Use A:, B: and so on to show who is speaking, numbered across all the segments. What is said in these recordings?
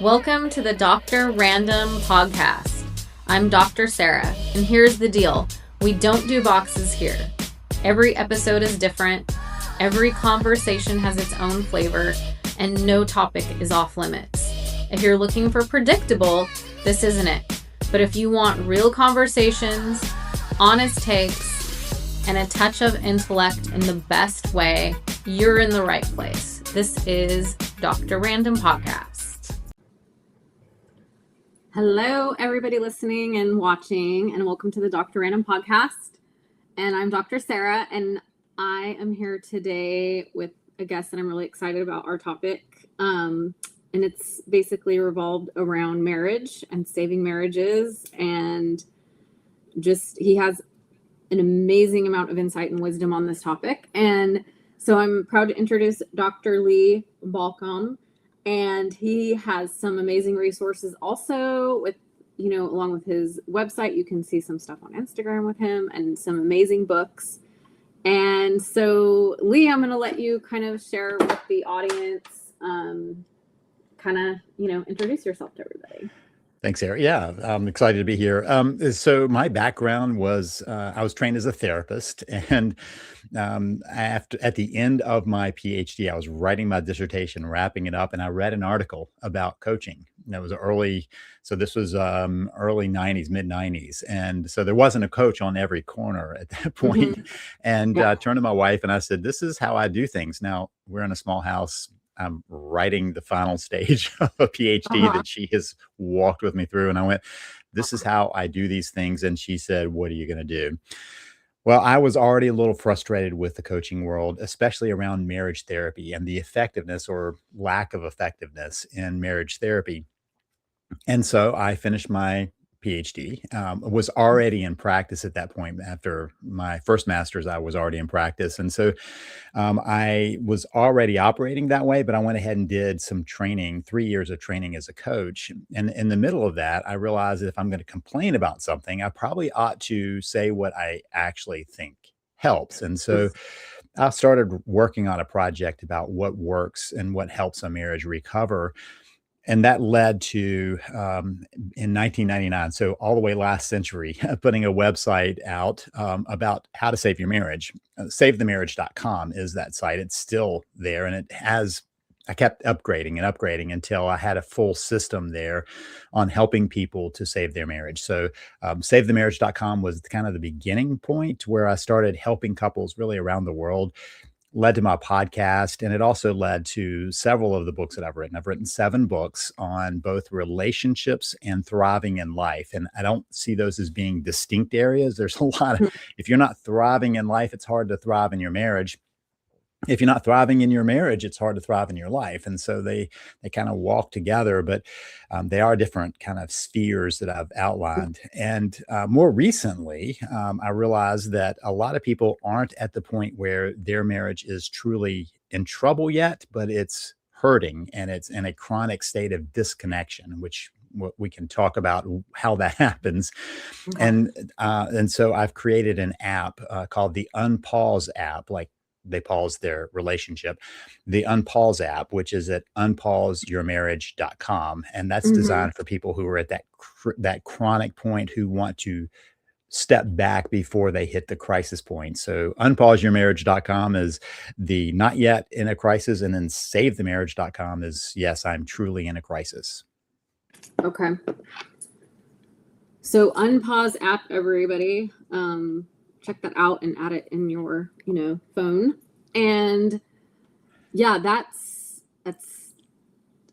A: Welcome to the Dr. Random podcast. I'm Dr. Sarah, and here's the deal. We don't do boxes here. Every episode is different, every conversation has its own flavor, and no topic is off limits. If you're looking for predictable, this isn't it. But if you want real conversations, honest takes, and a touch of intellect in the best way, you're in the right place. This is Dr. Random Podcast. Hello, everybody listening and watching, and welcome to the Dr. Random Podcast. And I'm Dr. Sarah, and I am here today with a guest, and I'm really excited about our topic. And it's basically revolved around marriage and saving marriages, and just he has an amazing amount of insight and wisdom on this topic. And so I'm proud to introduce Dr. Lee Baucom. And he has some amazing resources also with, along with his website. You can see some stuff on Instagram with him and some amazing books. And so, Lee, I'm going to let you kind of share with the audience, introduce yourself to everybody.
B: Thanks, Sarah. Yeah, I'm excited to be here. So my background was I was trained as a therapist, and at the end of my Ph.D., I was writing my dissertation, wrapping it up, and I read an article about coaching. And it was early 90s, mid 90s, and so there wasn't a coach on every corner at that point. Mm-hmm. And I turned to my wife and I said, "This is how I do things." Now we're in a small house. I'm writing the final stage of a PhD that she has walked with me through. And I went, "This is how I do these things." And she said, "What are you going to do?" Well, I was already a little frustrated with the coaching world, especially around marriage therapy and the effectiveness or lack of effectiveness in marriage therapy. And so I finished my PhD, was already in practice at that point. After my first master's, I was already in practice. And so I was already operating that way, but I went ahead and did some training, 3 years of training as a coach. And in the middle of that, I realized that if I'm going to complain about something, I probably ought to say what I actually think helps. And so I started working on a project about what works and what helps a marriage recover. And that led to, in 1999, so all the way last century, putting a website out about how to save your marriage. SaveTheMarriage.com is that site. It's still there. And I kept upgrading and upgrading until I had a full system there on helping people to save their marriage. So SaveTheMarriage.com was kind of the beginning point where I started helping couples really around the world. Led to my podcast, and it also led to several of the books that I've written. I've written 7 books on both relationships and thriving in life. And I don't see those as being distinct areas. There's a lot of, if you're not thriving in life, it's hard to thrive in your marriage. If you're not thriving in your marriage, it's hard to thrive in your life. And so they kind of walk together, but they are different kind of spheres that I've outlined. And more recently, I realized that a lot of people aren't at the point where their marriage is truly in trouble yet, but it's hurting and it's in a chronic state of disconnection, which we can talk about how that happens. Okay. And so I've created an app called the Unpause app, like they pause their relationship, the Unpause app, which is at unpauseyourmarriage.com. And that's designed for people who are at that chronic point who want to step back before they hit the crisis point. So unpauseyourmarriage.com is the not yet in a crisis. And then savethemarriage.com is, yes, I'm truly in a crisis.
A: Okay. So Unpause app, everybody. Check that out and add it in your, phone. And yeah, that's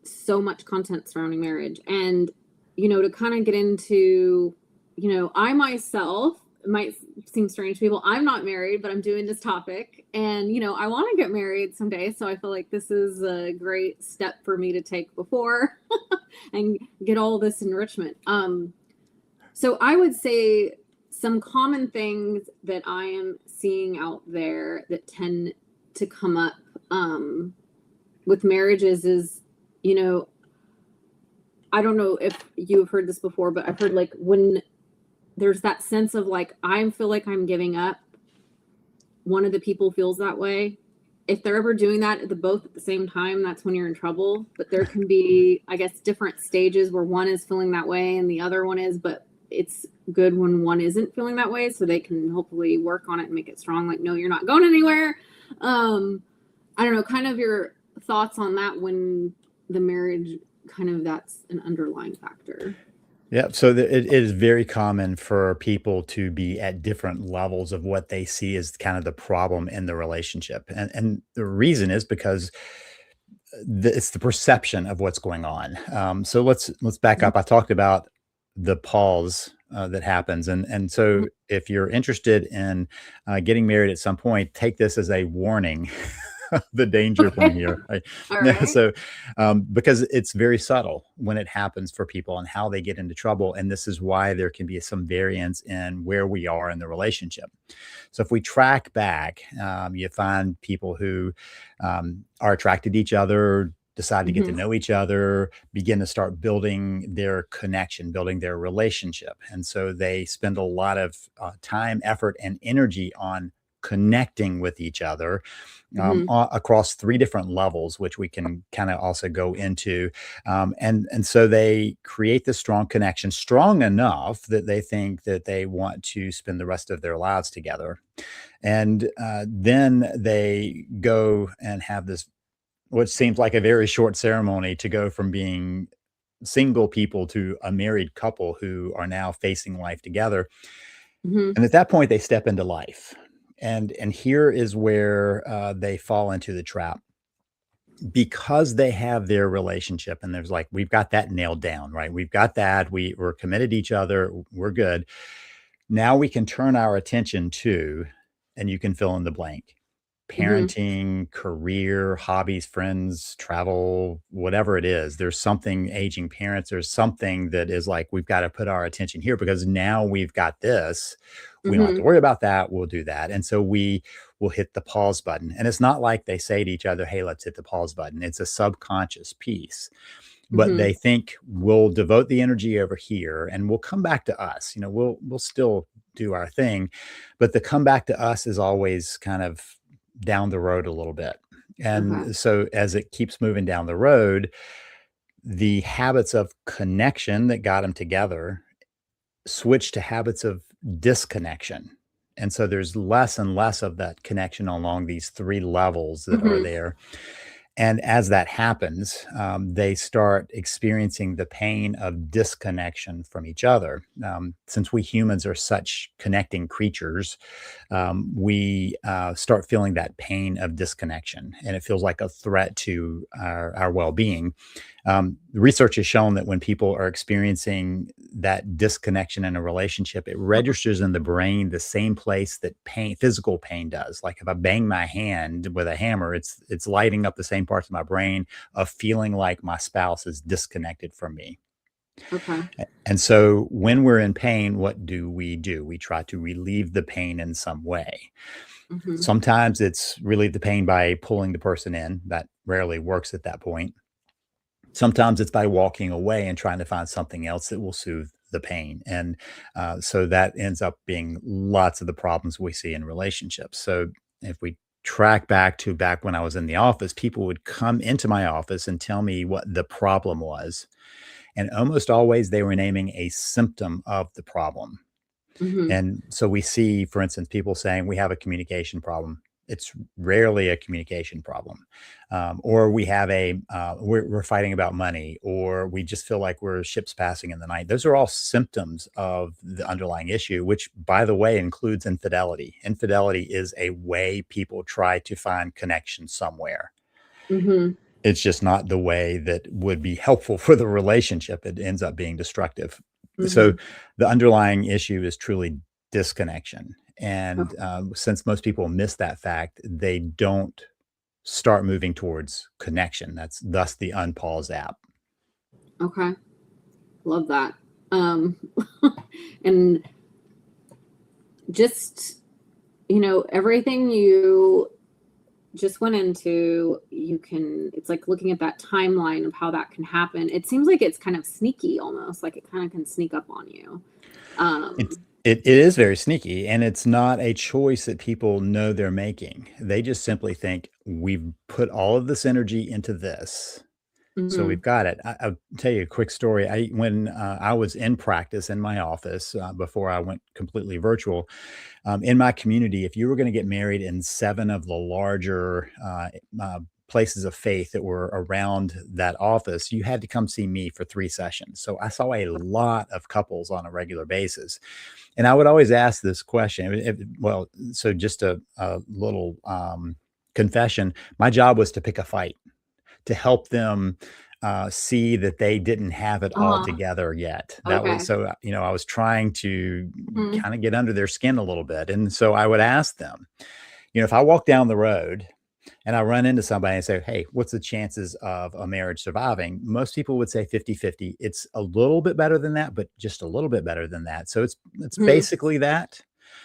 A: so much content surrounding marriage. And, to kind of get into, I myself, it might seem strange to people, I'm not married, but I'm doing this topic and, I want to get married someday. So I feel like this is a great step for me to take before and get all this enrichment. So I would say some common things that I am seeing out there that tend to come up with marriages is, I don't know if you've heard this before, but I've heard like when there's that sense of like, I feel like I'm giving up, one of the people feels that way. if they're ever doing that both at the same time, that's when you're in trouble. But there can be, I guess, different stages where one is feeling that way and the other one is, but it's good when one isn't feeling that way, so they can hopefully work on it and make it strong. Like, no, you're not going anywhere. I don't know, kind of your thoughts on that when the marriage kind of that's an underlying factor.
B: Yeah, so it is very common for people to be at different levels of what they see as kind of the problem in the relationship, and the reason is because it's the perception of what's going on. So let's back up. I talked about the pause that happens, and so if you're interested in getting married at some point, take this as a warning. The danger point here.
A: All right.
B: So, because it's very subtle when it happens for people and how they get into trouble. And this is why there can be some variance in where we are in the relationship. So if we track back, you find people who are attracted to each other, decide to get to know each other, begin to start building their connection, building their relationship. And so they spend a lot of time, effort, and energy on connecting with each other across 3 different levels, which we can kind of also go into. And so they create this strong connection, strong enough that they think that they want to spend the rest of their lives together. And then they go and have this, what seems like a very short ceremony, to go from being single people to a married couple who are now facing life together. And at that point, they step into life. And here is where they fall into the trap, because they have their relationship and there's like, we've got that nailed down, right? We've got that. We're committed to each other. We're good. Now we can turn our attention to, and you can fill in the blank, parenting, career, hobbies, friends, travel, whatever it is. There's something, aging parents, there's something that is like, we've got to put our attention here because now we've got this. We don't have to worry about that. We'll do that. And so we will hit the pause button. And it's not like they say to each other, hey, let's hit the pause button. It's a subconscious piece. But they think, we'll devote the energy over here and we'll come back to us. You know, we'll still do our thing. But the come back to us is always kind of down the road a little bit. And so as it keeps moving down the road, the habits of connection that got them together switch to habits of disconnection. And so there's less and less of that connection along these 3 levels that are there. And as that happens, they start experiencing the pain of disconnection from each other. Since we humans are such connecting creatures, we start feeling that pain of disconnection, and it feels like a threat to our well-being. The research has shown that when people are experiencing that disconnection in a relationship, it registers in the brain the same place that physical pain does. Like if I bang my hand with a hammer, it's lighting up the same parts of my brain of feeling like my spouse is disconnected from me. And so when we're in pain, what do? We try to relieve the pain in some way. Sometimes it's relieve the pain by pulling the person in. That rarely works at that point. Sometimes it's by walking away and trying to find something else that will soothe the pain. And so that ends up being lots of the problems we see in relationships. So if we track back when I was in the office, people would come into my office and tell me what the problem was. And almost always they were naming a symptom of the problem. And so we see, for instance, people saying we have a communication problem. It's rarely a communication problem. Or we have we're fighting about money, or we just feel like we're ships passing in the night. Those are all symptoms of the underlying issue, which, by the way, includes infidelity. Infidelity is a way people try to find connection somewhere. It's just not the way that would be helpful for the relationship. It ends up being destructive. So the underlying issue is truly disconnection. And since most people miss that fact, they don't start moving towards connection. That's thus the Unpause app.
A: Okay. Love that. And just, everything you just went into, it's like looking at that timeline of how that can happen. It seems like it's kind of sneaky, almost like it kind of can sneak up on you.
B: It is very sneaky, and it's not a choice that people know they're making. They just simply think, "We've put all of this energy into this, so
A: Hmm.
B: we've got it." I'll tell you a quick story. I was in practice in my office, before I went completely virtual, in my community, if you were gonna get married in 7 of the larger, places of faith that were around that office, you had to come see me for 3 sessions. So I saw a lot of couples on a regular basis. And I would always ask this question. Well, so just a little confession. My job was to pick a fight, to help them see that they didn't have it all
A: Uh-huh.
B: together yet. That was
A: Okay.
B: so, I was trying to
A: Hmm.
B: kind of get under their skin a little bit. And so I would ask them, if I walk down the road and I run into somebody and say, "Hey, what's the chances of a marriage surviving?" Most people would say 50-50. It's a little bit better than that, but just a little bit better than that. So it's
A: Hmm.
B: basically that.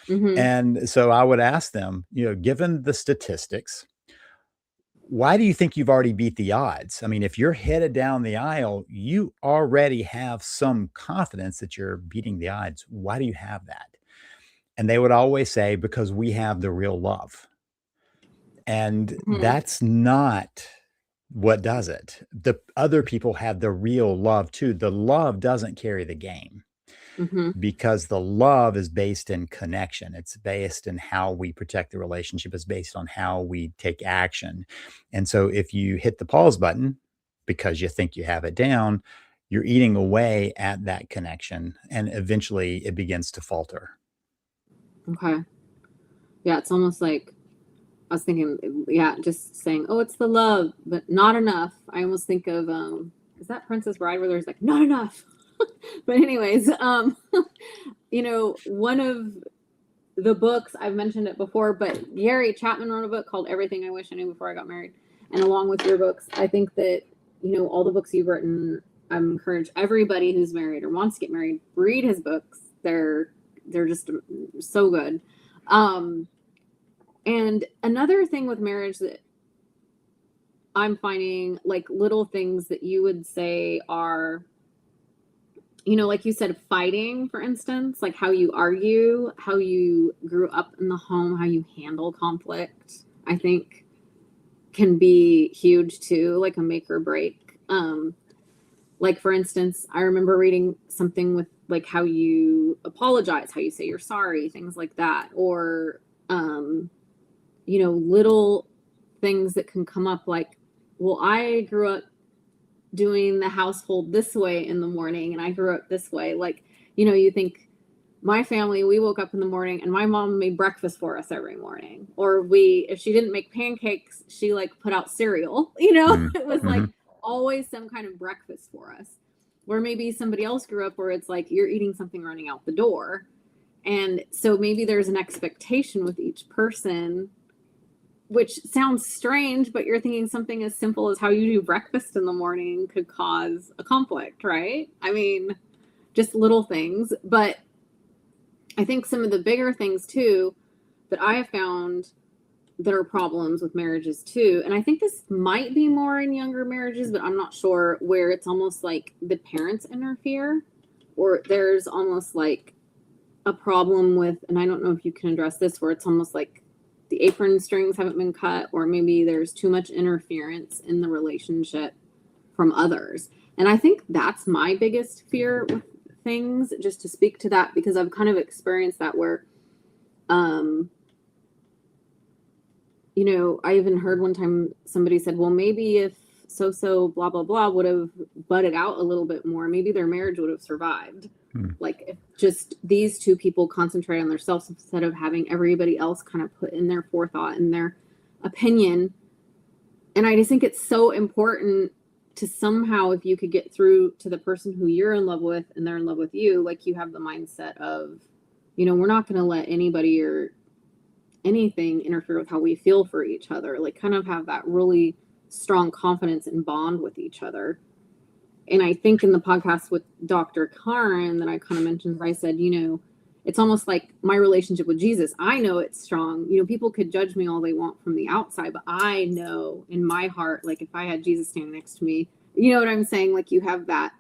A: Hmm.
B: And so I would ask them, given the statistics, why do you think you've already beat the odds? I mean, if you're headed down the aisle, you already have some confidence that you're beating the odds. Why do you have that? And they would always say, because we have the real love. And
A: Hmm.
B: that's not what does it. The other people have the real love too. The love doesn't carry the game
A: Hmm.
B: because the love is based in connection. It's based in how we protect the relationship. It's based on how we take action. And so if you hit the pause button because you think you have it down, you're eating away at that connection and eventually it begins to falter.
A: Okay. Yeah, it's almost like I was thinking, yeah, just saying, "Oh, it's the love, but not enough." I almost think of is that Princess Bride where there's like not enough. But anyways, one of the books I've mentioned it before, but Gary Chapman wrote a book called Everything I Wish I Knew Before I Got Married. And along with your books, I think that all the books you've written, I encourage everybody who's married or wants to get married, read his books. They're just so good. Um, and another thing with marriage that I'm finding, like little things that you would say are, like you said, fighting, for instance, like how you argue, how you grew up in the home, how you handle conflict, I think can be huge too, like a make or break. Like for instance, I remember reading something with like how you apologize, how you say you're sorry, things like that, or little things that can come up like, well, I grew up doing the household this way in the morning and I grew up this way. Like, you think my family, we woke up in the morning and my mom made breakfast for us every morning. Or if she didn't make pancakes, she like put out cereal,
B: Mm,
A: it was like
B: mhm.
A: always some kind of breakfast for us. Where maybe somebody else grew up where it's like you're eating something running out the door. And so maybe there's an expectation with each person, which sounds strange, but you're thinking something as simple as how you do breakfast in the morning could cause a conflict, right? I mean, just little things. But I think some of the bigger things too that I have found that are problems with marriages too, and I think this might be more in younger marriages, but I'm not sure, where it's almost like the parents interfere, or there's almost like a problem with, and I don't know if you can address this, where it's almost like the apron strings haven't been cut, or maybe there's too much interference in the relationship from others. And I think that's my biggest fear with things, just to speak to that, because I've kind of experienced that where, um, I even heard one time somebody said, well, maybe if so blah blah blah would have butted out a little bit more, maybe their marriage would have survived.
B: Mm.
A: Like if just these two people concentrate on themselves instead of having everybody else kind of put in their forethought and their opinion. And I just think it's so important to somehow, if you could get through to the person who you're in love with and they're in love with you, like you have the mindset of, we're not going to let anybody or anything interfere with how we feel for each other, like kind of have that really strong confidence and bond with each other. And I think in the podcast with Dr. Karen that I kind of mentioned, I said, it's almost like my relationship with Jesus. I know it's strong. People could judge me all they want from the outside, but I know in my heart, like if I had Jesus standing next to me, you know what I'm saying? Like you have that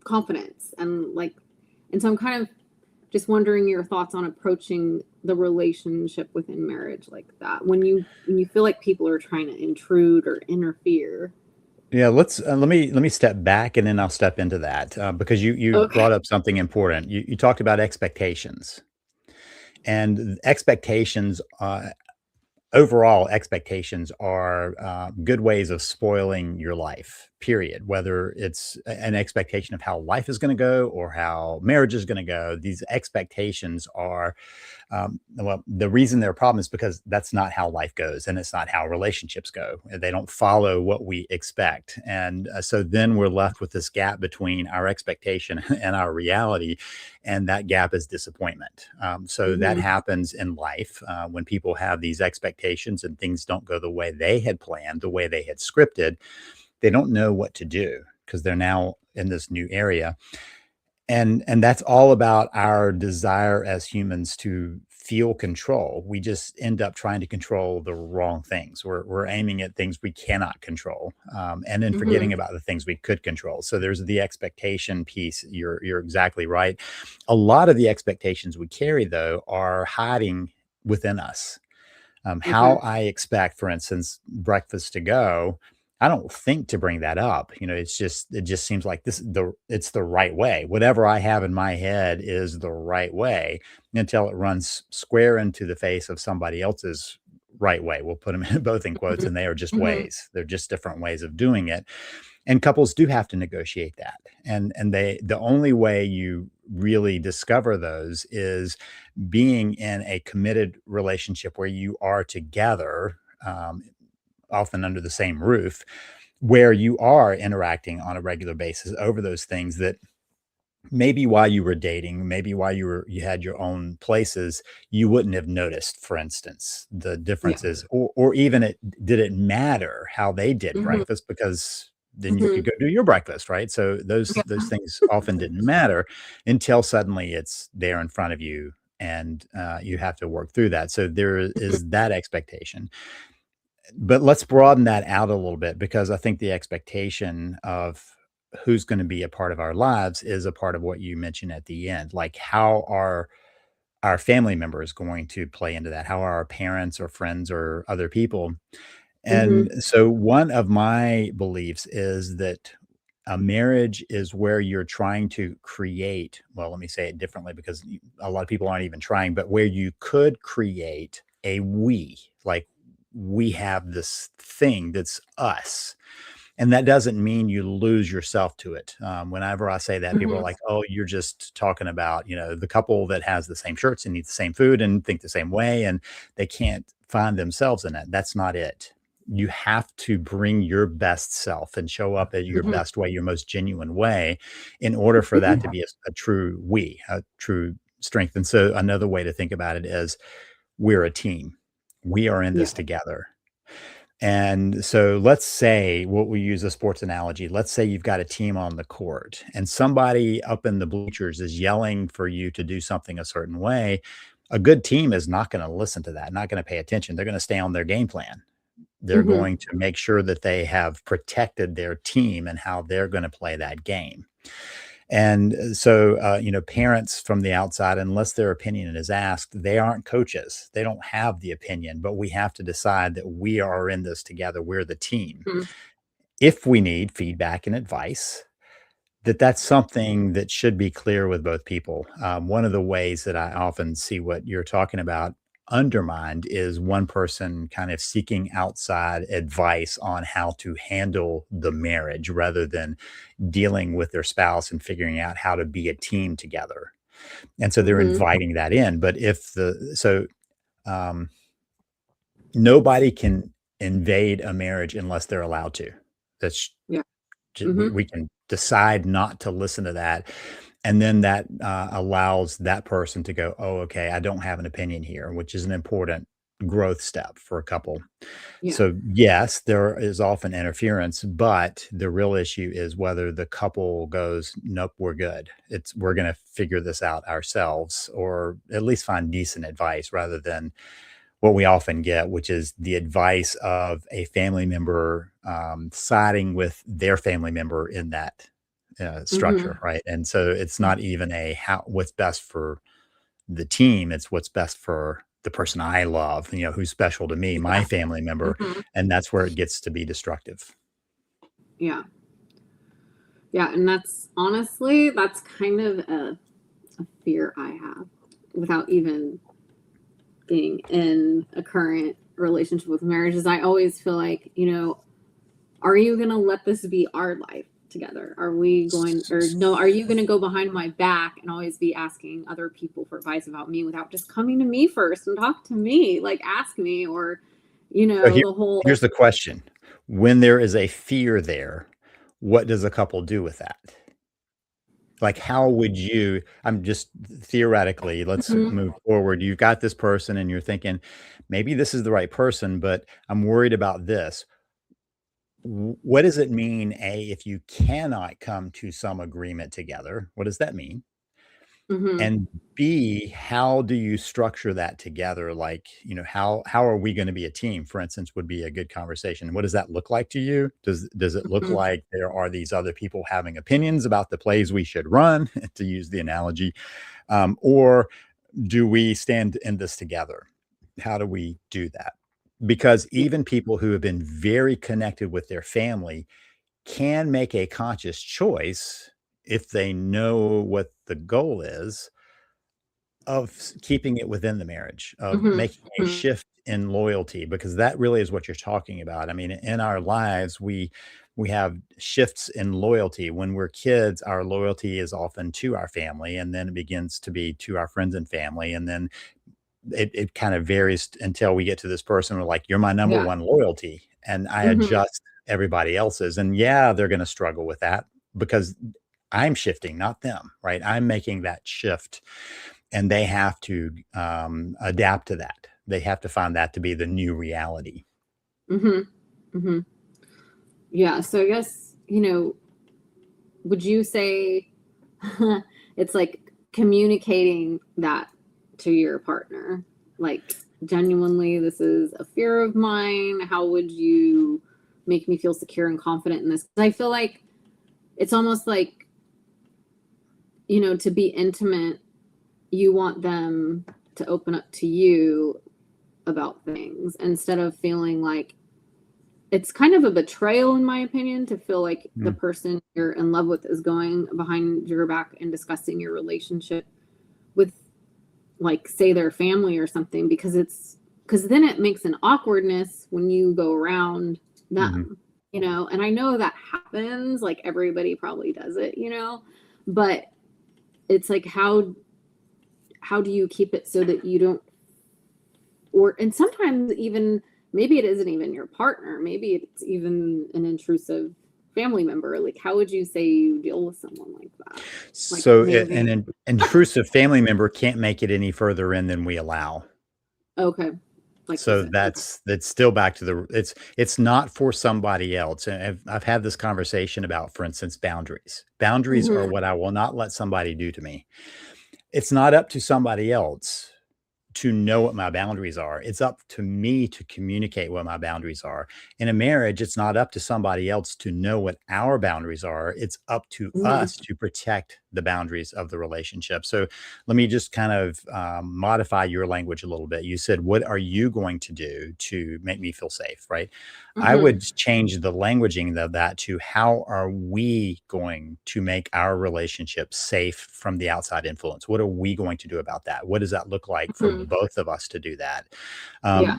A: confidence and like, and so I'm kind of just wondering your thoughts on approaching the relationship within marriage like that when you feel like people are trying to intrude or interfere.
B: Yeah, let me step back and then I'll step into that because you
A: Okay.
B: brought up something important. You talked about expectations, and expectations overall expectations are good ways of spoiling your life, period. Whether it's an expectation of how life is going to go or how marriage is going to go, these expectations are well, the reason they're a problem is because that's not how life goes and it's not how relationships go. They don't follow what we expect. And so then we're left with this gap between our expectation and our reality. And that gap is disappointment. So that
A: Mm-hmm.
B: happens in life when people have these expectations and things don't go the way they had planned, the way they had scripted. They don't know what to do because they're now in this new area, and that's all about our desire as humans to feel control. We just end up trying to control the wrong things. We're aiming at things we cannot control, and then
A: Mm-hmm.
B: forgetting about the things we could control. So there's the expectation piece. You're exactly right. A lot of the expectations we carry, though, are hiding within us. How
A: Okay.
B: I expect, for instance, breakfast to go, I don't think to bring that up. It just seems like it's the right way. Whatever I have in my head is the right way until it runs square into the face of somebody else's right way. We'll put them in both in quotes, and they are just
A: Mm-hmm.
B: ways. They're just different ways of doing it. And couples do have to negotiate that. And the only way you really discover those is being in a committed relationship where you are together, often under the same roof, where you are interacting on a regular basis over those things that maybe while you were dating, maybe while you had your own places, you wouldn't have noticed, for instance, the
A: Yeah.
B: differences, or even did it matter how they did
A: Mm-hmm.
B: breakfast because then you
A: Mm-hmm.
B: could go do your breakfast, right? So those things often didn't matter until suddenly it's there in front of you and you have to work through that. So there is that expectation. But let's broaden that out a little bit because I think the expectation of who's going to be a part of our lives is a part of what you mentioned at the end. Like, how are our family members going to play into that? How are our parents or friends or other people?
A: Mm-hmm.
B: And so, one of my beliefs is that a marriage is where you're trying to create, well, let me say it differently because a lot of people aren't even trying, but where you could create a we, like we have this thing that's us. And that doesn't mean you lose yourself to it. Whenever I say that, people are
A: Mm-hmm.
B: like, "Oh, you're just talking about, the couple that has the same shirts and eat the same food and think the same way, and they can't find themselves in it." That's not it. You have to bring your best self and show up at your
A: Mm-hmm.
B: best way, your most genuine way, in order for that to be a true we, a true strength. And so, another way to think about it is we're a team. We are in
A: Yeah.
B: this together. And so let's say we use a sports analogy. Let's say you've got a team on the court and somebody up in the bleachers is yelling for you to do something a certain way. A good team is not going to listen to that, not going to pay attention. They're going to stay on their game plan. They're
A: Mm-hmm.
B: going to make sure that they have protected their team and how they're going to play that game. And so, parents from the outside, unless their opinion is asked, they aren't coaches. They don't have the opinion, but we have to decide that we are in this together. We're the team.
A: Mm-hmm.
B: If we need feedback and advice, that's something that should be clear with both people. One of the ways that I often see what you're talking about undermined is one person kind of seeking outside advice on how to handle the marriage rather than dealing with their spouse and figuring out how to be a team together. And so they're
A: Mm-hmm.
B: inviting that in. But um, nobody can invade a marriage unless they're allowed to. That's
A: Yeah.
B: we,
A: Mm-hmm.
B: we can decide not to listen to that. And then that allows that person to go, oh, okay, I don't have an opinion here, which is an important growth step for a couple.
A: Yeah.
B: So, yes, there is often interference, but the real issue is whether the couple goes, nope, we're good. We're going to figure this out ourselves, or at least find decent advice rather than what we often get, which is the advice of a family member siding with their family member in that
A: Mm-hmm.
B: structure, right? And so it's not even what's best for the team. It's what's best for the person I love, who's special to me, my
A: Yeah.
B: family member.
A: Mhm.
B: And that's where it gets to be destructive.
A: Yeah. Yeah. And that's honestly, that's kind of a fear I have without even being in a current relationship with marriage. Is I always feel like, are you going to let this be our life together? Are we going, or no, are you going to go behind my back and always be asking other people for advice about me without just coming to me first and talk to me, like ask me, or,
B: So
A: the whole,
B: here's the question. When there is a fear there, what does a couple do with that? Like, how would you, I'm just theoretically, let's
A: Mhm,
B: move forward. You've got this person and you're thinking, maybe this is the right person, but I'm worried about this. What does it mean, A, if you cannot come to some agreement together? What does that mean?
A: mhm,
B: And B, how do you structure that together? Like, how are we gonna be a team, for instance, would be a good conversation. What does that look like to you? Does it look
A: mhm.
B: like there are these other people having opinions about the plays we should run, to use the analogy? Or do we stand in this together? How do we do that? Because
A: Yeah.
B: even people who have been very connected with their family can make a conscious choice if they know what the goal is of keeping it within the marriage, of
A: Mhm,
B: making a
A: mhm.
B: shift in loyalty, because that really is what you're talking about. I mean, in our lives, we have shifts in loyalty. When we're kids, our loyalty is often to our family, and then it begins to be to our friends and family, and then it kind of varies until we get to this person. We're like, you're my number
A: Yeah.
B: one loyalty, and I
A: Mhm,
B: adjust everybody else's. And yeah, they're going to struggle with that because I'm shifting, not them, right? I'm making that shift, and they have to adapt to that. They have to find that to be the new reality.
A: mhm, mhm. Yeah. So I guess, would you say it's like communicating that to your partner? Like, genuinely, this is a fear of mine. How would you make me feel secure and confident in this? 'Cause I feel like it's almost like, to be intimate, you want them to open up to you about things instead of feeling like it's kind of a betrayal, in my opinion, to feel like the
B: Mm,
A: person you're in love with is going behind your back and discussing your relationship with, like, say, their family or something, because then it makes an awkwardness when you go around
B: mhm.
A: them, and I know that happens, like, everybody probably does it, but it's like, how do you keep it so that you don't, and sometimes even maybe it isn't even your partner, maybe it's even an intrusive family member. Like, how would you say you deal with someone like that? Like,
B: So
A: maybe.
B: an intrusive family member can't make it any further in than we allow.
A: Okay. Like
B: So
A: visit. Okay.
B: that's still back to it's not for somebody else. And I've had this conversation about, for instance, boundaries. Boundaries are
A: Hmm.
B: what I will not let somebody do to me. It's not up to somebody else to know what my boundaries are. It's up to me to communicate what my boundaries are. In a marriage, it's not up to somebody else to know what our boundaries are. It's up to
A: Hmm.
B: us to protect the boundaries of the relationship. So let me just kind of modify your language a little bit. You said, what are you going to do to make me feel safe? Right. I
A: Hmm.
B: would change the languaging of that to how are we going to make our relationship safe from the outside influence? What are we going to do about that? What does that look like for
A: Hmm.
B: both of us to do that?
A: Yeah.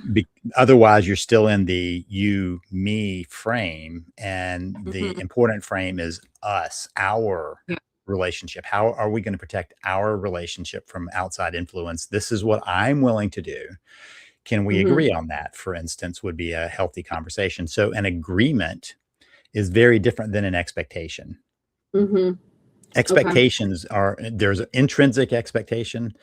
B: Otherwise, you're still in the you, me frame. And the
A: Hmm.
B: important frame is us, our
A: Yeah.
B: relationship. How are we going to protect our relationship from outside influence? This is what I'm willing to do. Can we
A: Hmm.
B: agree on that, for instance, would be a healthy conversation. So an agreement is very different than an expectation.
A: Hmm. Okay.
B: Expectations are there's an intrinsic expectation.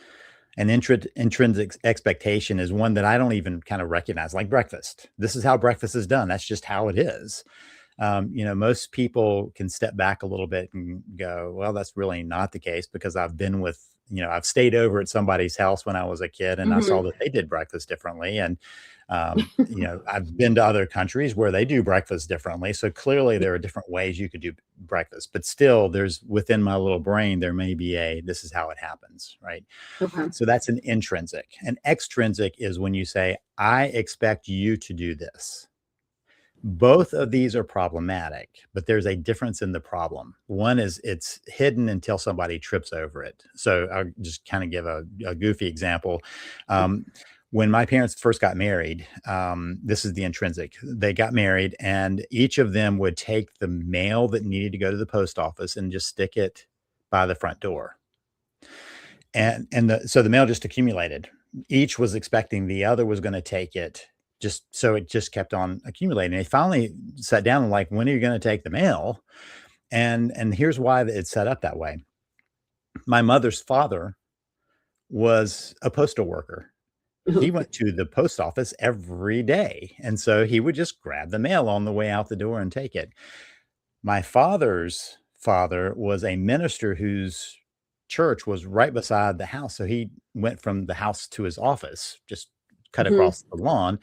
B: An intrinsic expectation is one that I don't even kind of recognize, like breakfast. This is how breakfast is done. That's just how it is. Most people can step back a little bit and go, well, that's really not the case because I've been with I've stayed over at somebody's house when I was a kid, and I saw that they did breakfast differently. And, I've been to other countries where they do breakfast differently. So clearly there are different ways you could do breakfast, but still there's within my little brain, there may be this is how it happens. Right.
A: Okay.
B: So that's an intrinsic. An extrinsic is when you say, I expect you to do this. Both of these are problematic, but there's a difference in the problem. One is it's hidden until somebody trips over it. So I'll just kind of give a goofy example. When my parents first got married, this is the intrinsic. They got married, and each of them would take the mail that needed to go to the post office and just stick it by the front door. So the mail just accumulated. Each was expecting the other was going to take it. So it just kept on accumulating. They finally sat down and like, when are you going to take the mail? And here's why it's set up that way. My mother's father was a postal worker. He went to the post office every day. And so he would just grab the mail on the way out the door and take it. My father's father was a minister whose church was right beside the house. So he went from the house to his office, just cut across the lawn.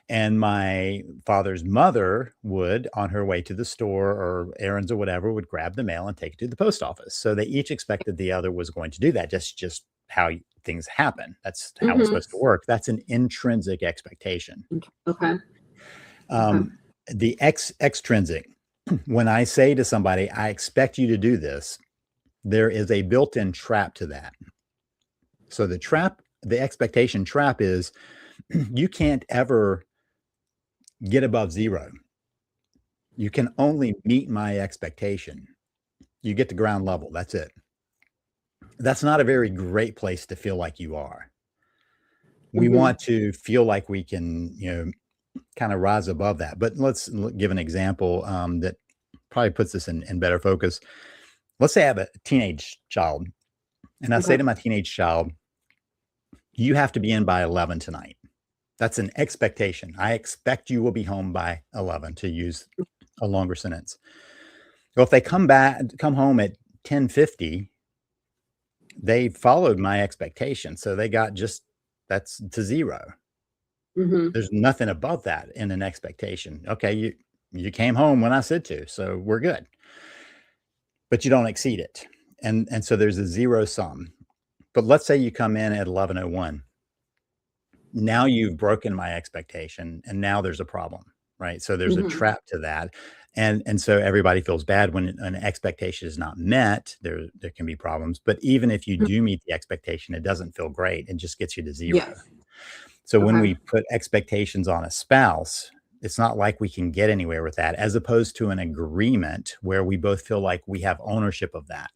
B: And my father's mother would, on her way to the store or errands or whatever, would grab the mail and take it to the post office. So they each expected the other was going to do that. Just how things happen. That's how it's supposed to work. That's an intrinsic expectation.
A: Okay.
B: The extrinsic, when I say to somebody, I expect you to do this, there is a built-in trap to that. So the expectation trap is you can't ever get above zero. You can only meet my expectation. You get to ground level. That's it. That's not a very great place to feel like you are. We want to feel like we can, kind of rise above that. But let's give an example that probably puts this in better focus. Let's say I have a teenage child, and I say to my teenage child, you have to be in by 11 tonight. That's an expectation. I expect you will be home by 11, to use a longer sentence. Well, if they come home at 10:50, they followed my expectation. So they got that's to zero. There's nothing above that in an expectation. Okay, you came home when I said to, so we're good. But you don't exceed it. And so there's a zero sum. But let's say you come in at 11:01. Now you've broken my expectation, and now there's a problem, right? So there's a trap to that. And so everybody feels bad when an expectation is not met. There can be problems. But even if you do meet the expectation, it doesn't feel great. It just gets you to zero.
A: Yes.
B: So when we put expectations on a spouse, it's not like we can get anywhere with that, as opposed to an agreement where we both feel like we have ownership of that.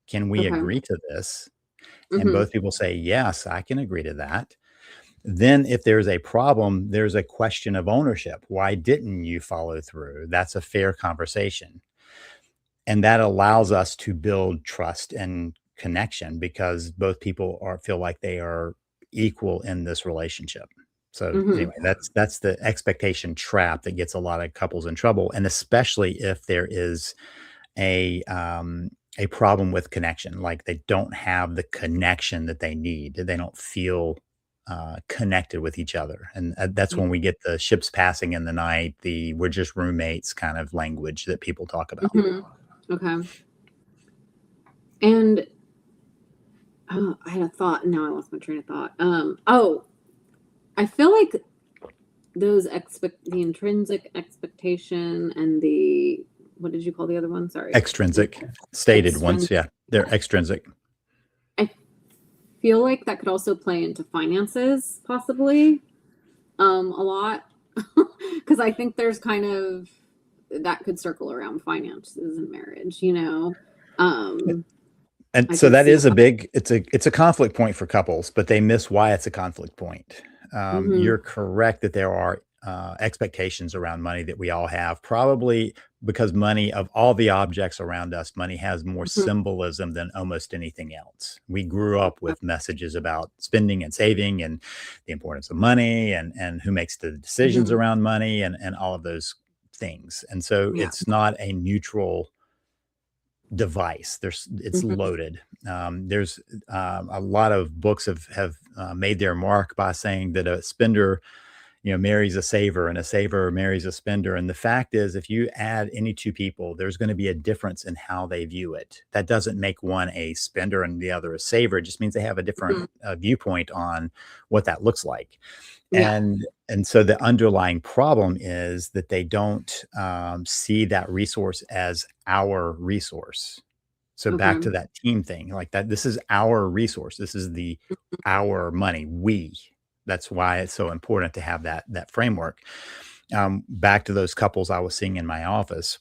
B: Can we agree to this? And both people say, yes, I can agree to that. Then if there's a problem, there's a question of ownership. Why didn't you follow through? That's a fair conversation. And that allows us to build trust and connection, because both people feel like they are equal in this relationship. So anyway, that's the expectation trap that gets a lot of couples in trouble. And especially if there is a problem with connection, like they don't have the connection that they need. They don't feel connected with each other. And that's when we get the ships passing in the night, we're just roommates kind of language that people talk about.
A: Okay. And I had a thought. No, I lost my train of thought. I feel like those the intrinsic expectation and what did you call the other one? Sorry.
B: Extrinsic. Stated once. Yeah. They're extrinsic.
A: I feel like that could also play into finances, possibly, a lot. Because I think there's kind of that could circle around finances and marriage,
B: And so that is it's a conflict point for couples, but they miss why it's a conflict point. You're correct that there are expectations around money that we all have, probably because money, of all the objects around us, money has more symbolism than almost anything else. We grew up with messages about spending and saving and the importance of money and who makes the decisions around money and all of those things. And so it's not a neutral device. It's
A: Mhm.
B: loaded. There's a lot of books have made their mark by saying that a spender, marries a saver and a saver marries a spender. And the fact is, if you add any two people, there's going to be a difference in how they view it. That doesn't make one a spender and the other a saver. It just means they have a different
A: Mhm.
B: viewpoint on what that looks like.
A: Yeah.
B: And so the underlying problem is that they don't see that resource as our resource. So back
A: Okay.
B: to that team thing, like that, this is our resource. This is our money. That's why it's so important to have that framework. Back to those couples I was seeing in my office,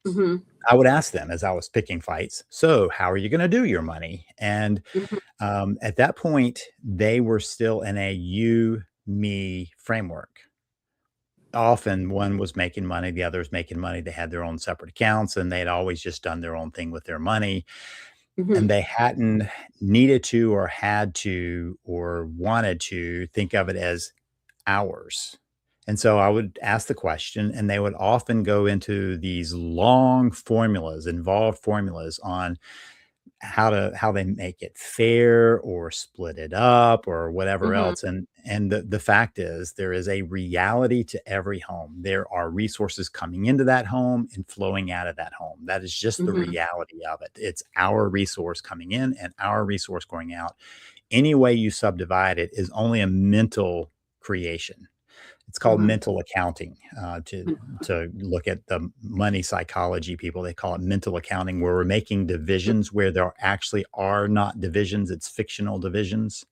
A: Mhm.
B: I would ask them as I was picking fights, so how are you going to do your money? And
A: Mhm.
B: at that point, they were still in a you, me framework. Often one was making money, the other was making money. They had their own separate accounts and they'd always just done their own thing with their money. And
A: Mhm.
B: they hadn't needed to or had to or wanted to think of it as ours. And so I would ask the question, and they would often go into these long formulas, involved formulas on how they make it fair or split it up or whatever
A: Mhm.
B: else. And the fact is there is a reality to every home. There are resources coming into that home and flowing out of that home. That is just the
A: Mhm.
B: reality of it. It's our resource coming in and our resource going out. Any way you subdivide it is only a mental creation. It's called
A: Okay.
B: mental accounting. To look at the money psychology people, they call it mental accounting, where we're making divisions where there actually are not divisions. It's fictional divisions.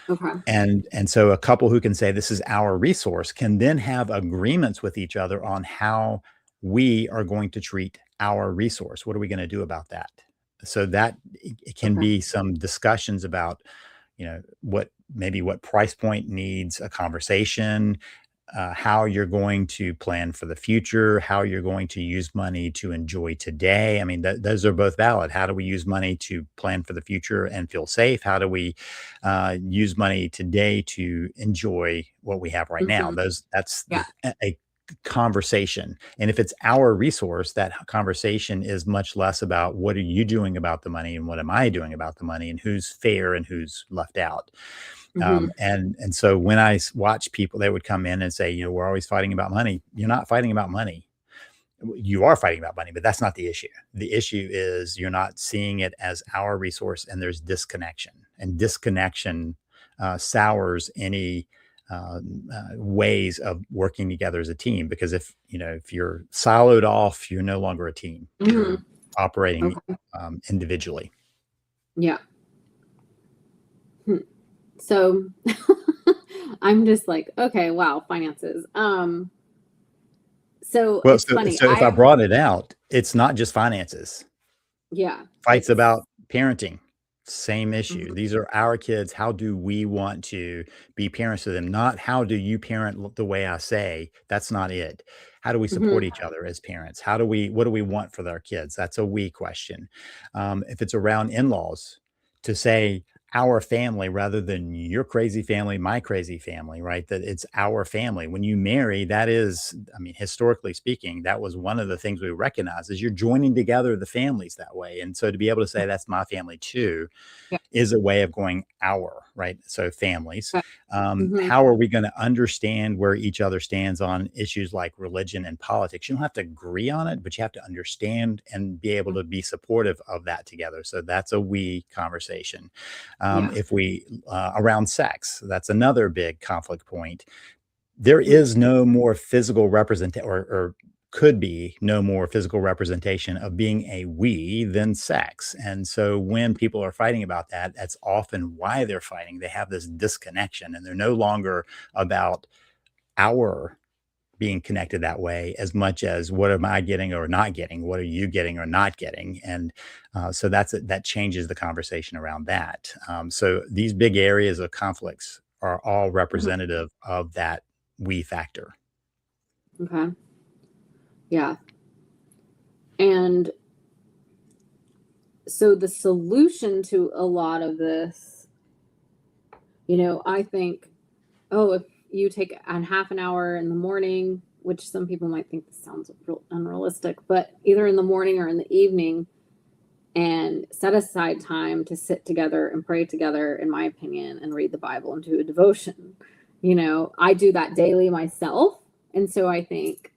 A: Okay.
B: And so a couple who can say this is our resource can then have agreements with each other on how we are going to treat our resource. What are we going to do about that? So that it can
A: Okay.
B: be some discussions about, what price point needs a conversation, how you're going to plan for the future, how you're going to use money to enjoy today. I mean, those are both valid. How do we use money to plan for the future and feel safe? How do we use money today to enjoy what we have right now?
A: Mhm.
B: That's
A: Yeah.
B: a conversation. And if it's our resource, that conversation is much less about what are you doing about the money and what am I doing about the money and who's fair and who's left out.
A: Mhm.
B: And so when I watch people, they would come in and say, we're always fighting about money. You're not fighting about money. You are fighting about money, but that's not the issue. The issue is you're not seeing it as our resource, and there's disconnection. And disconnection sours any ways of working together as a team. Because if you're siloed off, you're no longer a team. You're
A: Mhm.
B: operating
A: Okay.
B: individually.
A: Yeah. Hmm. So I'm just like, okay, wow, finances. So
B: Well,
A: it's
B: so
A: funny.
B: so if I brought it out, it's not just finances.
A: Yeah,
B: Fights
A: it's
B: about parenting, same issue.
A: mhm.
B: These are our kids. How do we want to be parents to them? Not how do you parent the way I say? That's not it. How do we support
A: Mhm.
B: each other as parents? What do we want for our kids? That's a we question. If it's around in-laws, to say our family rather than your crazy family, my crazy family, right? That it's our family. When you marry, that is, I mean, historically speaking, that was one of the things we recognize is you're joining together the families that way. And so to be able to say that's my family too
A: Yeah.
B: is a way of going our, right? So families.
A: Okay. Mhm.
B: How are we going to understand where each other stands on issues like religion and politics? You don't have to agree on it, but you have to understand and be able to be supportive of that together. So that's a we conversation.
A: Yeah.
B: If we around sex, that's another big conflict point. There
A: Mhm.
B: is no more physical representation, or could be no more physical representation of being a we than sex. And so when people are fighting about that, that's often why they're fighting. They have this disconnection and they're no longer about our being connected that way as much as what am I getting or not getting? What are you getting or not getting? And so that changes the conversation around that. So these big areas of conflicts are all
A: Mhm.
B: representative of that we factor.
A: Okay. Yeah. And so the solution to a lot of this, I think, oh, if you take a half an hour in the morning, which some people might think this sounds unrealistic, but either in the morning or in the evening, and set aside time to sit together and pray together, in my opinion, and read the Bible and do a devotion. I do that daily myself. And so I think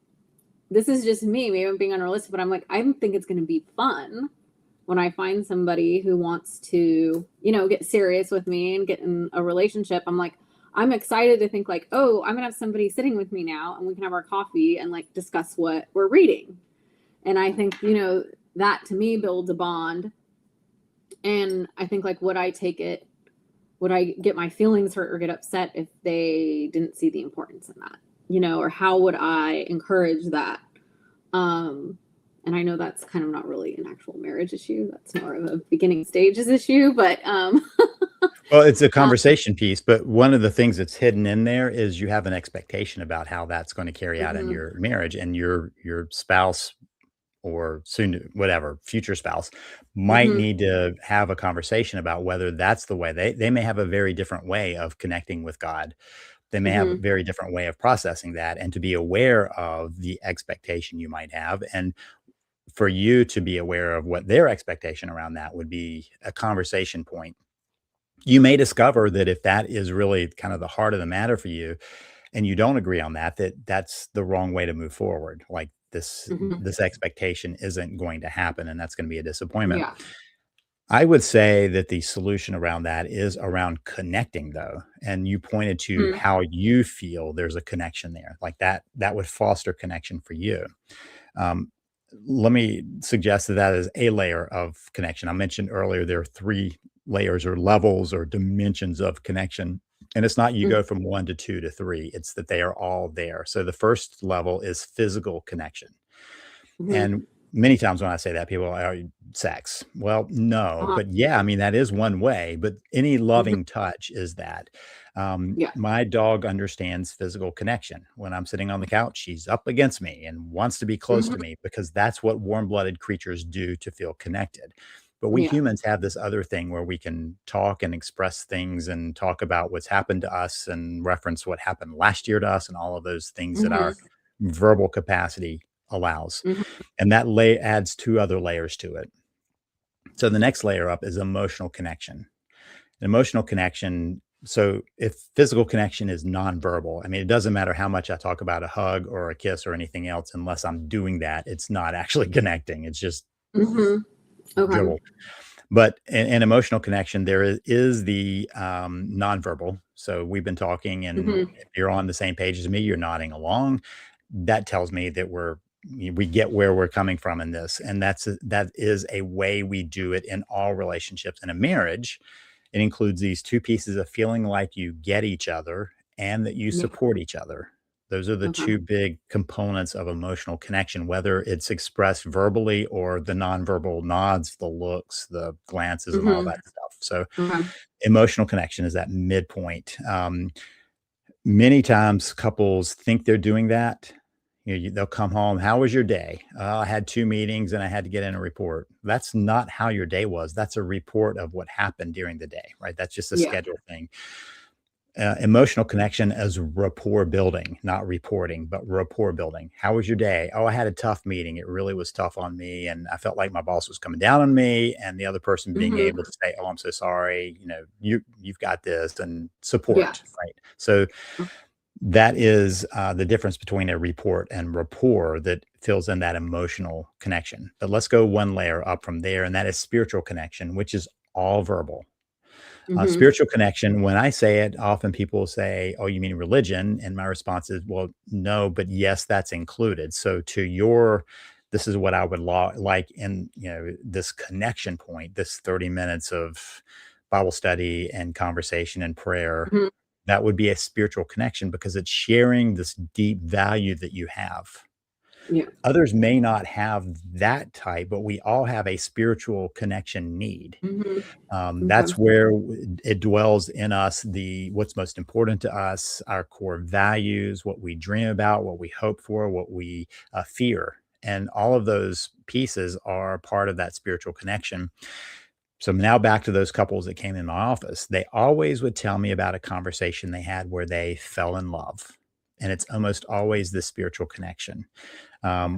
A: this is just me. Maybe I'm being unrealistic, but I'm like, I think it's going to be fun when I find somebody who wants to, get serious with me and get in a relationship. I'm like, I'm excited to think like, oh, I'm gonna have somebody sitting with me now and we can have our coffee and like discuss what we're reading. And I think, that to me builds a bond. And I think like, would I get my feelings hurt or get upset if they didn't see the importance in that, or how would I encourage that? And I know that's kind of not really an actual marriage issue. That's more of a beginning stages issue, but
B: Well, it's a conversation piece, but one of the things that's hidden in there is you have an expectation about how that's going to carry out in
A: mhm,
B: your marriage, and your spouse or soon whatever future spouse might
A: mhm,
B: need to have a conversation about whether that's the way they may have a very different way of connecting with God. They may have a
A: mhm,
B: very different way of processing that, and to be aware of the expectation you might have, and for you to be aware of what their expectation around that would be a conversation point. You may discover that if that is really kind of the heart of the matter for you and you don't agree on that, that's the wrong way to move forward. Like
A: mhm.
B: this expectation isn't going to happen, and that's going to be a disappointment.
A: Yeah.
B: I would say that the solution around that is around connecting though. And you pointed to
A: Mhm,
B: how you feel there's a connection there. Like that would foster connection for you. Um, Let me suggest that that is a layer of connection. I mentioned earlier there are three layers or levels or dimensions of connection. And it's not you
A: mhm,
B: go from one to two to three, it's that they are all there. So the first level is physical connection.
A: mhm.
B: And many times when I say that, people are, "Oh, sex." Well, no,
A: Uh-huh.
B: but yeah, I mean, that is one way, but any
A: Mhm.
B: loving touch is that.
A: Yeah.
B: My dog understands physical connection. When I'm sitting on the couch, she's up against me and wants to be close
A: Mhm.
B: to me because that's what warm-blooded creatures do to feel connected. But we
A: Yeah.
B: humans have this other thing where we can talk and express things and talk about what's happened to us and reference what happened last year to us and all of those things that our
A: Mhm.
B: verbal capacity allows.
A: Mhm.
B: And that adds two other layers to it. So the next layer up is emotional connection. Emotional connection. So if physical connection is nonverbal, I mean, it doesn't matter how much I talk about a hug or a kiss or anything else, unless I'm doing that, it's not actually connecting. It's just
A: Mhm. Okay.
B: dribble. But in emotional connection, there is the nonverbal. So we've been talking, and
A: Mhm.
B: if you're on the same page as me, you're nodding along. That tells me that we get where we're coming from in this, and that is a way we do it in all relationships. In a marriage, it includes these two pieces of feeling like you get each other and that you
A: Yeah.
B: support each other. Those are the
A: Okay.
B: two big components of emotional connection, whether it's expressed verbally or the nonverbal nods, the looks, the glances, and all
A: Mhm.
B: that stuff. So,
A: Okay.
B: emotional connection is that midpoint. Many times couples think they're doing that. They'll come home. How was your day? I had two meetings and I had to get in a report. That's not how your day was. That's a report of what happened during the day, right? That's just a
A: Yeah.
B: schedule thing. Emotional connection as rapport building, not reporting, but rapport building. How was your day? Oh, I had a tough meeting. It really was tough on me. And I felt like my boss was coming down on me. And the other person being able
A: Mhm.
B: to say, oh, I'm so sorry. You've got this, and
A: Yeah.
B: support, right? So that is the difference between a report and rapport that fills in that emotional connection. But let's go one layer up from there, and that is spiritual connection, which is all verbal.
A: Mhm.
B: Spiritual connection, when I say it, often people say, "Oh, you mean religion?" And my response is, "Well, no, but yes, that's included." So, this is what I would like in this connection point, this 30 minutes of Bible study and conversation and prayer.
A: Mhm.
B: That would be a spiritual connection because it's sharing this deep value that you have.
A: Yeah.
B: Others may not have that type, but we all have a spiritual connection need.
A: Mhm.
B: That's
A: Okay.
B: where it dwells in us, the what's most important to us, our core values, what we dream about, what we hope for, what we fear. And all of those pieces are part of that spiritual connection. So now back to those couples that came in my office. They always would tell me about a conversation they had where they fell in love. And it's almost always the spiritual connection,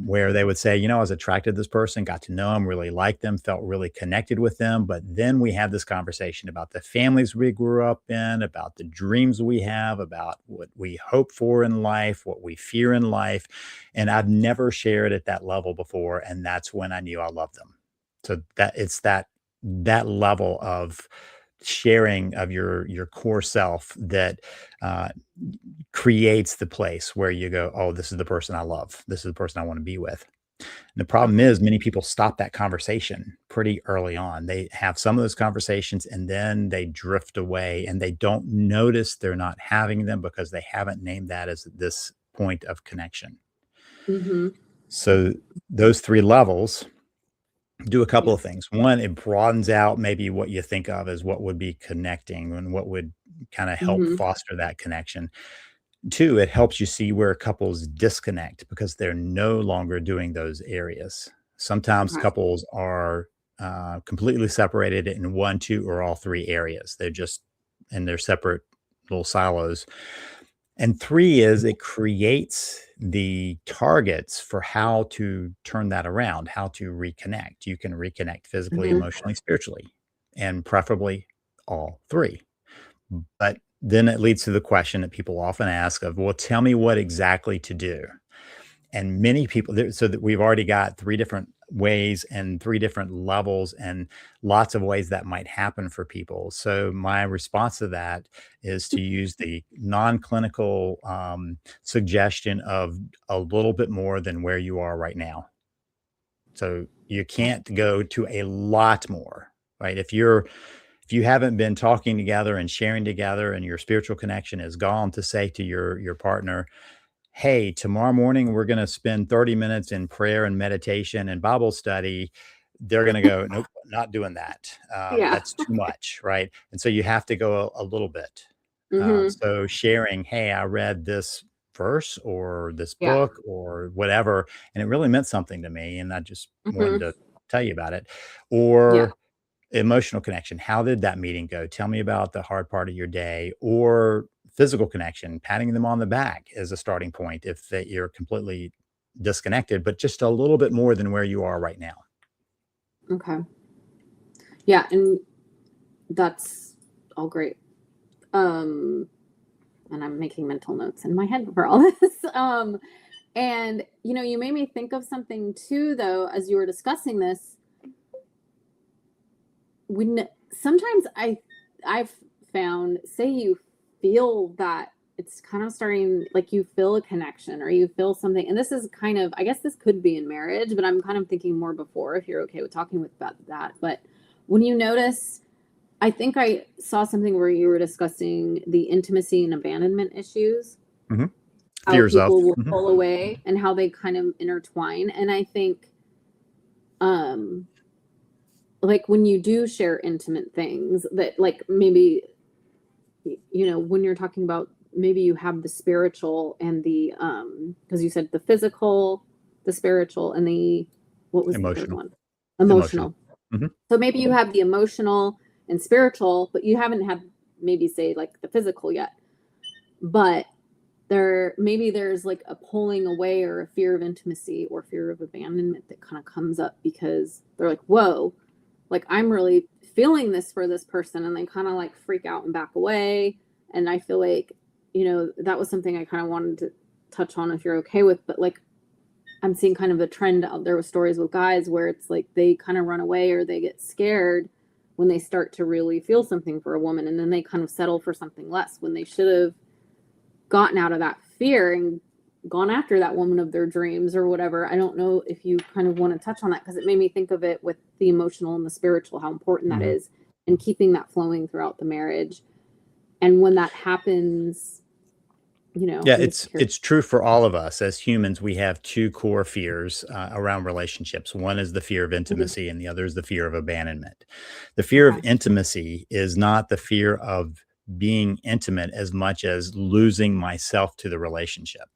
B: where they would say, you know, I was attracted to this person, got to know them, really liked them, felt really connected with them. But then we have this conversation about the families we grew up in, about the dreams we have, about what we hope for in life, what we fear in life. And I've never shared at that level before. And that's when I knew I loved them. So that it's that level of sharing of your core self that uh, creates the place where you go, oh, this is the person I love. This is the person I want to be with. And the problem is many people stop that conversation pretty early on. They have some of those conversations and then they drift away and they don't notice they're not having them because they haven't named that as this point of connection.
A: Mm-hmm.
B: So those three levels do a couple
A: Yeah.
B: of things. One, it broadens out maybe what you think of as what would be connecting and what would kind of help
A: Mm-hmm.
B: foster that connection. Two, it helps you see where couples disconnect because they're no longer doing those areas. Sometimes
A: Okay.
B: couples are completely separated in one, two, or all three areas. They're just in their separate little silos. And three is it creates the targets for how to turn that around, how to reconnect. You can reconnect physically,
A: Mm-hmm.
B: emotionally, spiritually, and preferably all three. But then it leads to the question that people often ask of, well, tell me what exactly to do. And many people, so that we've already got three different ways and three different levels and lots of ways that might happen for people. So my response to that is to use the non-clinical suggestion of a little bit more than where you are right now. So you can't go to a lot more, right? If you haven't been talking together and sharing together and your spiritual connection is gone, to say to your partner, hey, tomorrow morning we're going to spend 30 minutes in prayer and meditation and Bible study. They're going to go, nope, not doing that.
A: Yeah.
B: That's too much, right? And so you have to go a little bit.
A: Mm-hmm.
B: So sharing, hey, I read this verse or this
A: Yeah.
B: book or whatever, and it really meant something to me, and I just wanted
A: Mm-hmm.
B: to tell you about it.
A: Yeah.
B: Or emotional connection. How did that meeting go? Tell me about the hard part of your day. Or physical connection, patting them on the back is a starting point if that you're completely disconnected, but just a little bit more than where you are right now.
A: Okay. Yeah, and that's all great. And I'm making mental notes in my head for all this. And you made me think of something too, though, as you were discussing this. When sometimes I've found, say you feel that it's kind of starting, like you feel a connection or you feel something, and this is kind of, I guess this could be in marriage, but I'm kind of thinking more before, if you're okay with talking about that. But when you notice, I think I saw something where you were discussing the intimacy and abandonment issues,
B: hmm
A: how
B: Fears of.
A: people will
B: Mhm.
A: pull away and how they kind of intertwine. And I think, um, like when you do share intimate things that, like, maybe, when you're talking about, maybe you have the spiritual and the, because you said the physical, the spiritual, and the, what was the third
B: Emotional.
A: one?
B: Emotional.
A: Emotional.
B: hmm
A: So maybe you have the emotional and spiritual, but you haven't had, maybe, say, like the physical yet. But there's like a pulling away or a fear of intimacy or fear of abandonment that kind of comes up because they're like, whoa, like I'm really feeling this for this person, and they kind of like freak out and back away. And I feel like, that was something I kind of wanted to touch on, if you're okay with. But like, I'm seeing kind of a trend out there with stories with guys where it's like they kind of run away or they get scared when they start to really feel something for a woman, and then they kind of settle for something less when they should have gotten out of that fear and gone after that woman of their dreams or whatever. I don't know if you kind of want to touch on that, because it made me think of it with the emotional and the spiritual, how important that
B: hmm
A: is, and keeping that flowing throughout the marriage. And when that happens,
B: Yeah,
A: I'm just curious.
B: it's true for all of us as humans. We have two core fears around relationships. One is the fear of
A: Mhm.
B: intimacy, and the other is the fear of abandonment. The fear of
A: Okay.
B: intimacy is not the fear of being intimate as much as losing myself to the relationship.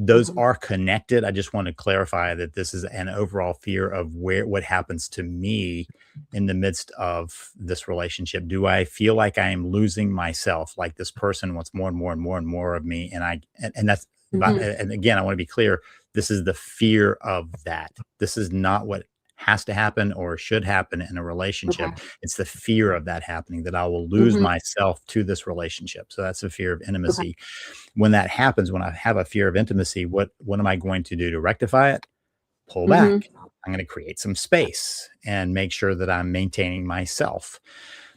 B: those are connected. I just want to clarify that this is an overall fear of what happens to me in the midst of this relationship. Do I feel like I am losing myself? Like this person wants more and more and more and more of me. And that's, and again, I want to be clear. This is the fear of that. This is not what has to happen or should happen in a relationship. It's the fear of that happening, that I will lose myself to this relationship. So that's the fear of intimacy. When that happens, when I have a fear of intimacy, what am I going to do to rectify it? Pull back. I'm going to create some space and make sure that I'm maintaining myself.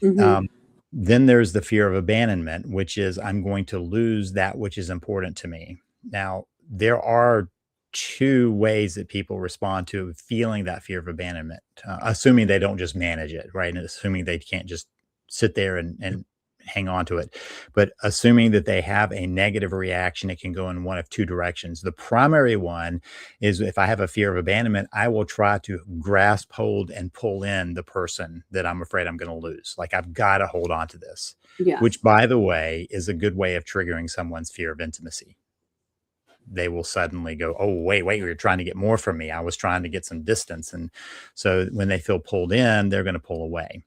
B: Then there's the fear of abandonment, which is I'm going to lose that which is important to me. Now, there are two ways that people respond to feeling that fear of abandonment, assuming they don't just manage it, right? And assuming they can't just sit there and hang on to it. But assuming that they have a negative reaction, it can go in one of two directions. The primary one is if I have a fear of abandonment, I will try to grasp, hold, and pull in the person that I'm afraid I'm going to lose. Like I've got to hold on to this, which, by the way, is a good way of triggering someone's fear of intimacy. They will suddenly go, oh, wait, you're trying to get more from me. I was trying to get some distance. And so when they feel pulled in, they're going to pull away.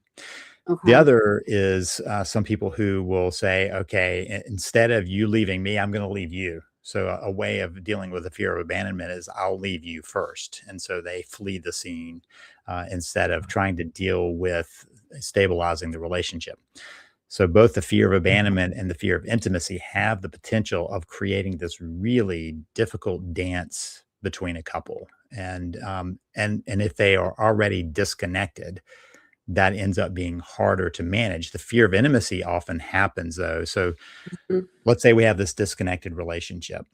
B: The other is some people who will say, okay, instead of you leaving me, I'm going to leave you. So a way of dealing with the fear of abandonment is I'll leave you first. And so they flee the scene instead of trying to deal with stabilizing the relationship. So both the fear of abandonment and the fear of intimacy have the potential of creating this really difficult dance between a couple. And if they are already disconnected, that ends up being harder to manage. The fear of intimacy often happens though. So let's say we have this disconnected relationship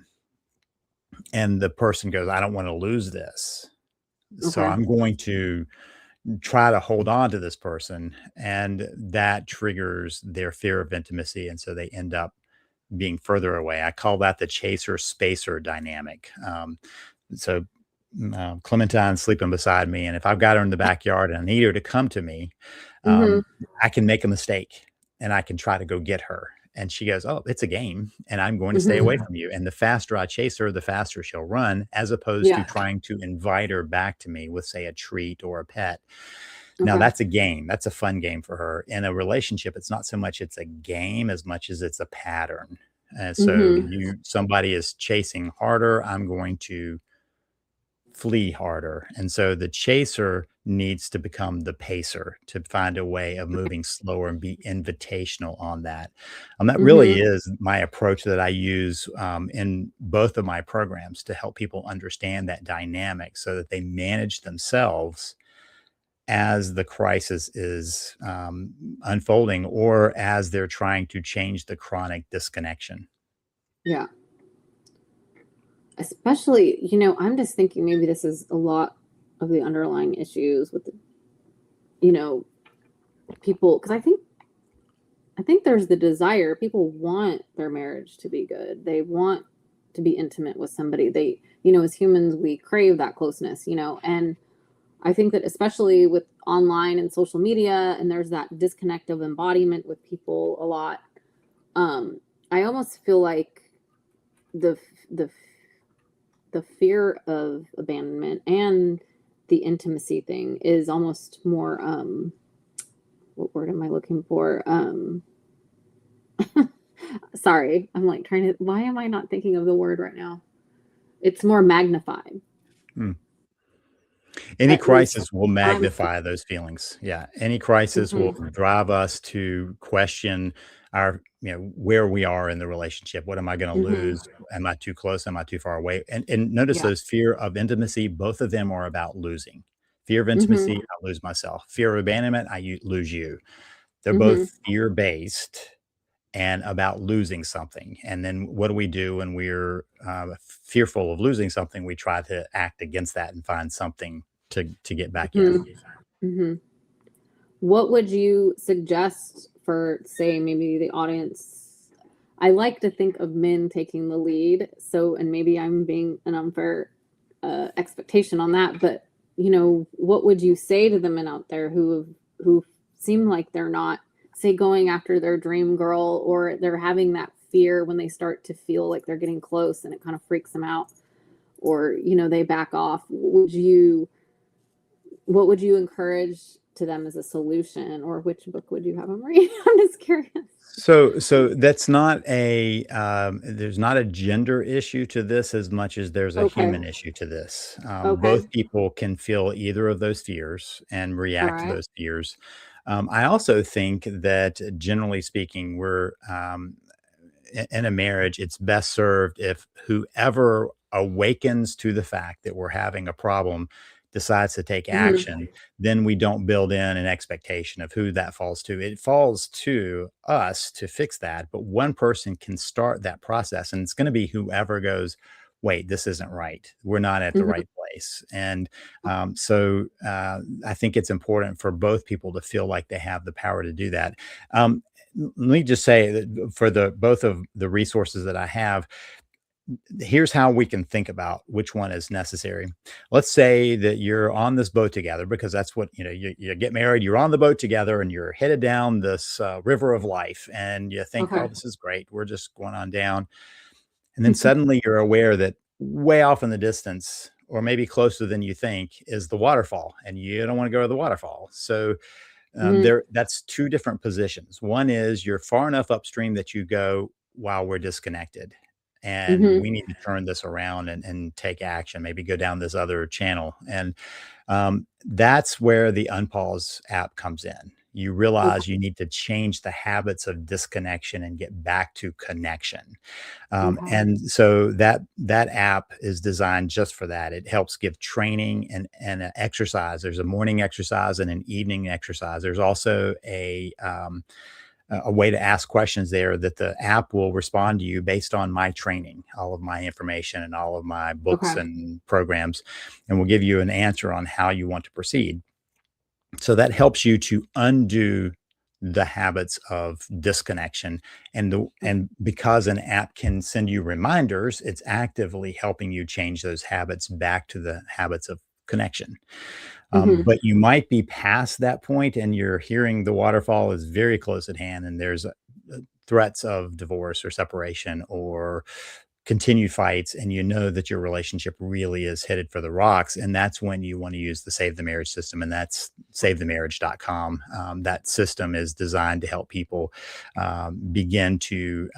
B: and the person goes, I don't want to lose this. So I'm going to try to hold on to this person, and that triggers their fear of intimacy. And so they end up being further away. I call that the chaser spacer dynamic. So Clementine's sleeping beside me, and if I've got her in the backyard and I need her to come to me, I can make a mistake and I can try to go get her. And she goes, oh, it's a game and I'm going to stay away from you. And the faster I chase her, the faster she'll run, as opposed to trying to invite her back to me with, say, a treat or a pet. Now that's a game. That's a fun game for her. In a relationship, it's not so much it's a game as much as it's a pattern. So somebody is chasing harder, I'm going to flee harder. And so the chaser needs to become the pacer, to find a way of moving slower and be invitational on that. That really is my approach that I use in both of my programs to help people understand that dynamic so that they manage themselves as the crisis is unfolding or as they're trying to change the chronic disconnection.
A: Yeah. Especially, I'm just thinking maybe this is a lot of the underlying issues with, people, because I think there's the desire. People want their marriage to be good. They want to be intimate with somebody. They, as humans, we crave that closeness, and I think that especially with online and social media, and there's that disconnect of embodiment with people a lot. I almost feel like the fear of abandonment and the intimacy thing is almost more, what word am I looking for? Sorry, I'm like why am I not thinking of the word right now? It's more magnified.
B: Any crisis will magnify those feelings. Yeah. Any crisis will drive us to question our, where we are in the relationship. What am I going to lose? Am I too close? Am I too far away? And notice those fear of intimacy, both of them are about losing. Fear of intimacy, I lose myself. Fear of abandonment, I lose you. They're both fear-based and about losing something. And then what do we do when we're fearful of losing something? We try to act against that and find something to get back in.
A: What would you suggest for, say, maybe the audience? I like to think of men taking the lead. So, and maybe I'm being an unfair expectation on that, but what would you say to the men out there who seem like they're not, say, going after their dream girl, or they're having that fear when they start to feel like they're getting close and it kind of freaks them out, or, they back off. What would you encourage to them as a solution, or which book would you have them read? I'm just curious.
B: So that's not there's not a gender issue to this as much as there's a
A: Okay.
B: human issue to this.
A: Okay.
B: Both people can feel either of those fears and
A: All
B: react to
A: right.
B: those fears. I also think that generally speaking, we're in a marriage, it's best served if whoever awakens to the fact that we're having a problem decides to take
A: Mm-hmm.
B: action, then we don't build in an expectation of who that falls to. It falls to us to fix that, but one person can start that process, and it's going to be whoever goes, wait, this isn't right. We're not at the
A: Mm-hmm.
B: right place. And I think it's important for both people to feel like they have the power to do that. Let me just say that for the both of the resources that I have, here's how we can think about which one is necessary. Let's say that you're on this boat together, because that's what, you get married, you're on the boat together and you're headed down this river of life, and you think, oh,
A: Okay.
B: this is great. We're just going on down. And then suddenly you're aware that way off in the distance, or maybe closer than you think, is the waterfall, and you don't want to go to the waterfall. So
A: Mm-hmm.
B: that's two different positions. One is you're far enough upstream that you go, wow, we're disconnected, and
A: Mm-hmm.
B: we need to turn this around and take action, maybe go down this other channel. And that's where the Unpause app comes in. You
A: Okay.
B: realize you need to change the habits of disconnection and get back to connection.
A: Okay.
B: And so that app is designed just for that. It helps give training and a exercise. There's a morning exercise and an evening exercise. There's also a way to ask questions there that the app will respond to you based on my training, all of my information and all of my books
A: Okay.
B: and programs, and will give you an answer on how you want to proceed. So that helps you to undo the habits of disconnection. And because an app can send you reminders, it's actively helping you change those habits back to the habits of connection.
A: Mm-hmm.
B: But you might be past that point and you're hearing the waterfall is very close at hand, and there's threats of divorce or separation or continued fights, and you know that your relationship really is headed for the rocks. And that's when you want to use the Save the Marriage system, and that's savethemarriage.com. That system is designed to help people begin to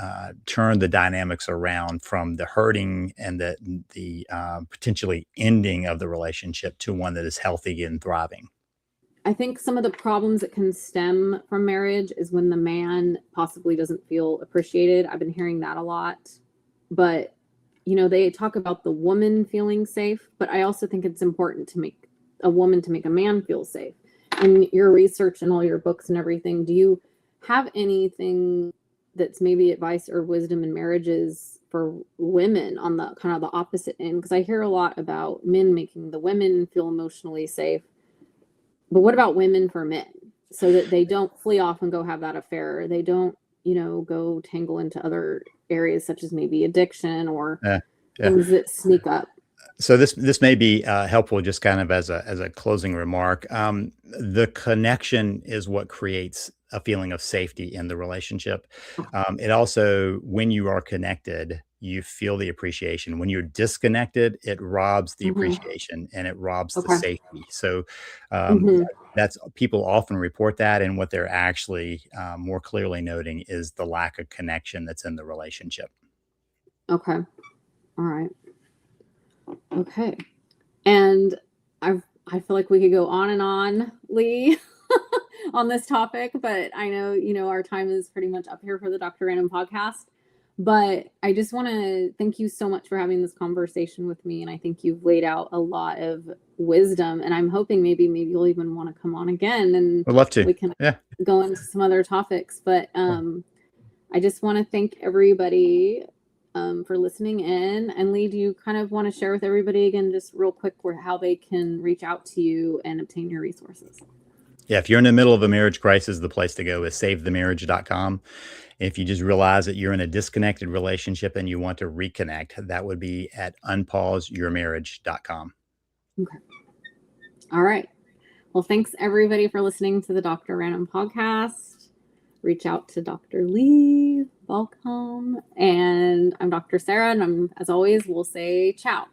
B: turn the dynamics around from the hurting and the potentially ending of the relationship to one that is healthy and thriving.
A: I think some of the problems that can stem from marriage is when the man possibly doesn't feel appreciated. I've been hearing that a lot. But, they talk about the woman feeling safe, but I also think it's important to make a man feel safe. In your research and all your books and everything, do you have anything that's maybe advice or wisdom in marriages for women on the kind of the opposite end? Because I hear a lot about men making the women feel emotionally safe. But what about women for men? So that they don't flee off and go have that affair. They don't, go tangle into other areas such as maybe addiction or
B: Yeah. Yeah.
A: things that sneak up.
B: So this may be helpful, just kind of as a closing remark. The connection is what creates a feeling of safety in the relationship. It also, when you are connected, you feel the appreciation. When you're disconnected, it robs the
A: Mm-hmm.
B: appreciation and it robs the
A: Okay.
B: safety. So
A: Mm-hmm.
B: that's, people often report that, and what they're actually more clearly noting is the lack of connection that's in the relationship.
A: Okay. All right. Okay. And I feel like we could go on and on, Lee, on this topic, but I know, our time is pretty much up here for the Dr. Random podcast. But I just want to thank you so much for having this conversation with me. And I think you've laid out a lot of wisdom. And I'm hoping maybe you'll even want to come on again and
B: I'd love to.
A: we can
B: Yeah.
A: go into some other topics. But I just want to thank everybody for listening in. And Lee, do you kind of want to share with everybody again, just real quick, how they can reach out to you and obtain your resources?
B: Yeah, if you're in the middle of a marriage crisis, the place to go is savethemarriage.com. If you just realize that you're in a disconnected relationship and you want to reconnect, that would be at unpauseyourmarriage.com.
A: Okay. All right. Well, thanks everybody for listening to the Dr. Random podcast. Reach out to Dr. Lee. Bye. Baucom. And I'm Dr. Sarah, and as always, we'll say ciao.